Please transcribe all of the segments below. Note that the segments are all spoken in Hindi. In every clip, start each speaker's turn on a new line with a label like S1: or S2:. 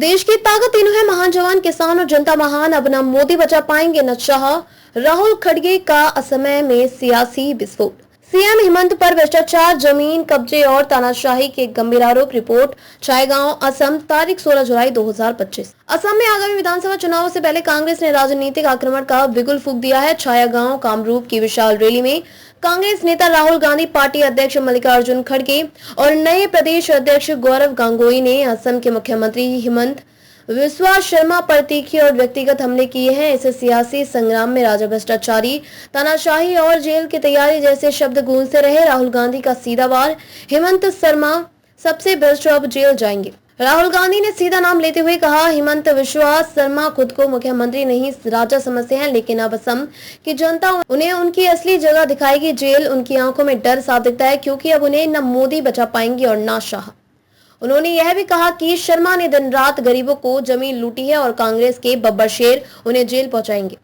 S1: देश की ताकत तीनों है, महान जवान, किसान और जनता महान। अब न मोदी बचा पाएंगे न शाह। राहुल खड़गे का असमय में सियासी विस्फोट। सीएम हेमंत पर भ्रष्टाचार, जमीन कब्जे और तानाशाही के गंभीर आरोप। रिपोर्ट छायगांव, असम, तारीख 16 जुलाई 2025। असम में आगामी विधानसभा चुनावों से पहले कांग्रेस ने राजनीतिक आक्रमण का बिगुल फूंक दिया है। छायागांव कामरूप की विशाल रैली में कांग्रेस नेता राहुल गांधी, पार्टी अध्यक्ष मल्लिकार्जुन खड़गे और नए प्रदेश अध्यक्ष गौरव गांगुली ने असम के मुख्यमंत्री हेमंत विश्वा शर्मा पर तीखे और व्यक्तिगत हमले किए हैं। इस सियासी संग्राम में राजा भ्रष्टाचारी, तानाशाही और जेल की तैयारी जैसे शब्द गूंजते रहे। राहुल गांधी का सीधा वार, हेमंत शर्मा सबसे भ्रष्ट, अब जेल जाएंगे। राहुल गांधी ने सीधा नाम लेते हुए कहा, हेमंत विश्वा शर्मा खुद को मुख्यमंत्री नहीं राजा समझते हैं, लेकिन अब असम की जनता उन्हें उनकी असली जगह दिखाएगी। जेल उनकी आंखों में डर साफ दिखता है, क्योंकि अब उन्हें न मोदी बचा पाएंगे और न शाह। उन्होंने यह भी कहा कि शर्मा ने दिन रात गरीबों को जमीन लूटी है और कांग्रेस के बब्बर शेर उन्हें जेल पहुंचाएंगे।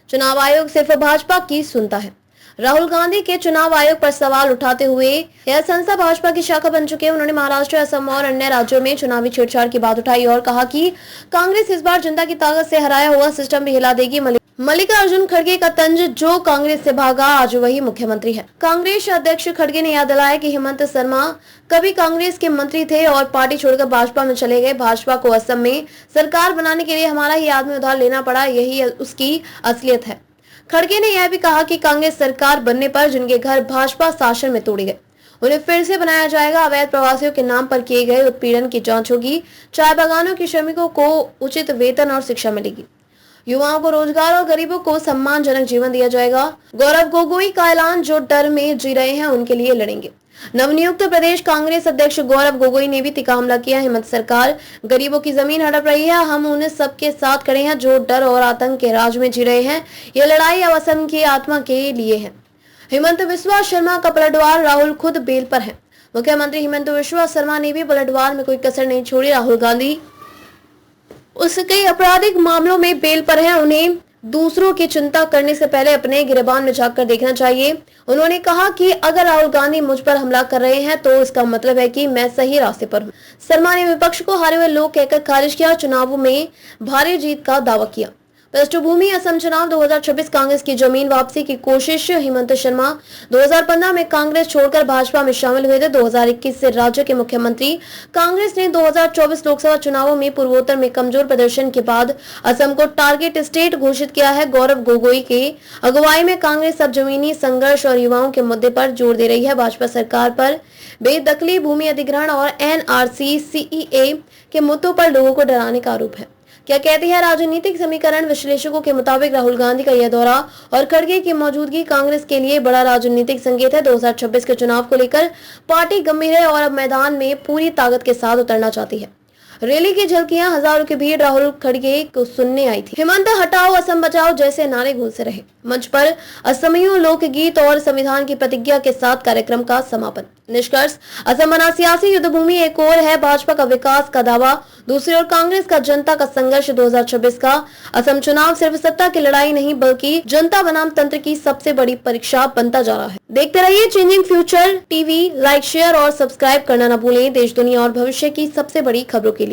S1: चुनाव आयोग सिर्फ भाजपा की सुनता है। राहुल गांधी के चुनाव आयोग पर सवाल उठाते हुए यह संस्था भाजपा की शाखा बन चुकी है। उन्होंने महाराष्ट्र, असम और अन्य राज्यों में चुनावी छेड़छाड़ की बात उठाई और कहा कि कांग्रेस इस बार जनता की ताकत से हराया हुआ सिस्टम भी हिला देगी। मल्लिकार्जुन खड़गे का तंज, जो कांग्रेस से भागा आज वही मुख्यमंत्री है। कांग्रेस अध्यक्ष खड़गे ने याद दिलाया कि हेमंत शर्मा कभी कांग्रेस के मंत्री थे और पार्टी छोड़कर भाजपा में चले गए। भाजपा को असम में सरकार बनाने के लिए हमारा ही आदमी उधार लेना पड़ा, यही उसकी असलियत है। खड़गे ने यह भी कहा कि कांग्रेस सरकार बनने पर जिनके घर भाजपा शासन में तोड़े गए, उन्हें फिर से बनाया जाएगा। अवैध प्रवासियों के नाम पर किए गए उत्पीड़न की जांच होगी। चाय बागानों के श्रमिकों को उचित वेतन और शिक्षा मिलेगी। युवाओं को रोजगार और गरीबों को सम्मानजनक जीवन दिया जाएगा। गौरव गोगोई का ऐलान, जो डर में जी रहे हैं उनके लिए लड़ेंगे। नवनियुक्त प्रदेश कांग्रेस अध्यक्ष गौरव गोगोई ने भी तीखा हमला किया। हेमंत सरकार गरीबों की जमीन हड़प रही है, हम उन्हें सबके साथ खड़े हैं जो डर और आतंक के राज में जी रहे हैं। ये लड़ाई अब असम की आत्मा के लिए है। हेमंत विश्वा शर्मा का पलटवार, राहुल खुद बेल पर है। मुख्यमंत्री हेमंत विश्वा शर्मा ने भी पलटवार में कोई कसर नहीं छोड़ी। राहुल गांधी उसके आपराधिक मामलों में बेल पर है, उन्हें दूसरों की चिंता करने से पहले अपने गिरेबान में झांककर देखना चाहिए। उन्होंने कहा कि अगर राहुल गांधी मुझ पर हमला कर रहे हैं तो इसका मतलब है कि मैं सही रास्ते पर हूं। शर्मा ने विपक्ष को हारे हुए लोग कहकर खारिज किया, चुनावों में भारी जीत का दावा किया। पृष्ठभूमि, असम चुनाव 2026, कांग्रेस की जमीन वापसी की कोशिश। हेमंत शर्मा 2015 में कांग्रेस छोड़कर भाजपा में शामिल हुए थे। 2021 से राज्य के मुख्यमंत्री। कांग्रेस ने 2024 लोकसभा चुनावों में पूर्वोत्तर में कमजोर प्रदर्शन के बाद असम को टारगेट स्टेट घोषित किया है। गौरव गोगोई के अगुवाई में कांग्रेस अब जमीनी संघर्ष और युवाओं के मुद्दे पर जोर दे रही है। भाजपा सरकार पर बेदखली, भूमि अधिग्रहण और एनआरसी, सीएए के मुद्दों पर लोगों को डराने का आरोप है। क्या कहती है राजनीतिक समीकरण? विश्लेषकों के मुताबिक राहुल गांधी का यह दौरा और खड़गे की मौजूदगी कांग्रेस के लिए बड़ा राजनीतिक संकेत है। 2026 के चुनाव को लेकर पार्टी गंभीर है और अब मैदान में पूरी ताकत के साथ उतरना चाहती है। रैली की झलकियां, हजारों की भीड़ राहुल खड़गे को सुनने आई थी। हेमंत हटाओ, असम बचाओ जैसे नारे गूंजते रहे। मंच पर असमियों, लोकगीत और संविधान की प्रतिज्ञा के साथ कार्यक्रम का समापन। निष्कर्ष, असम बना सियासी युद्ध भूमि। एक ओर है भाजपा का विकास का दावा, दूसरी ओर कांग्रेस का जनता का संघर्ष। 2026 का असम चुनाव सिर्फ सत्ता की लड़ाई नहीं, बल्कि जनता बनाम तंत्र की सबसे बड़ी परीक्षा बनता जा रहा है। देखते रहिए changing future TV. Like, share और सब्सक्राइब करना न भूलें। देश, दुनिया और भविष्य की सबसे बड़ी खबरों के लिए।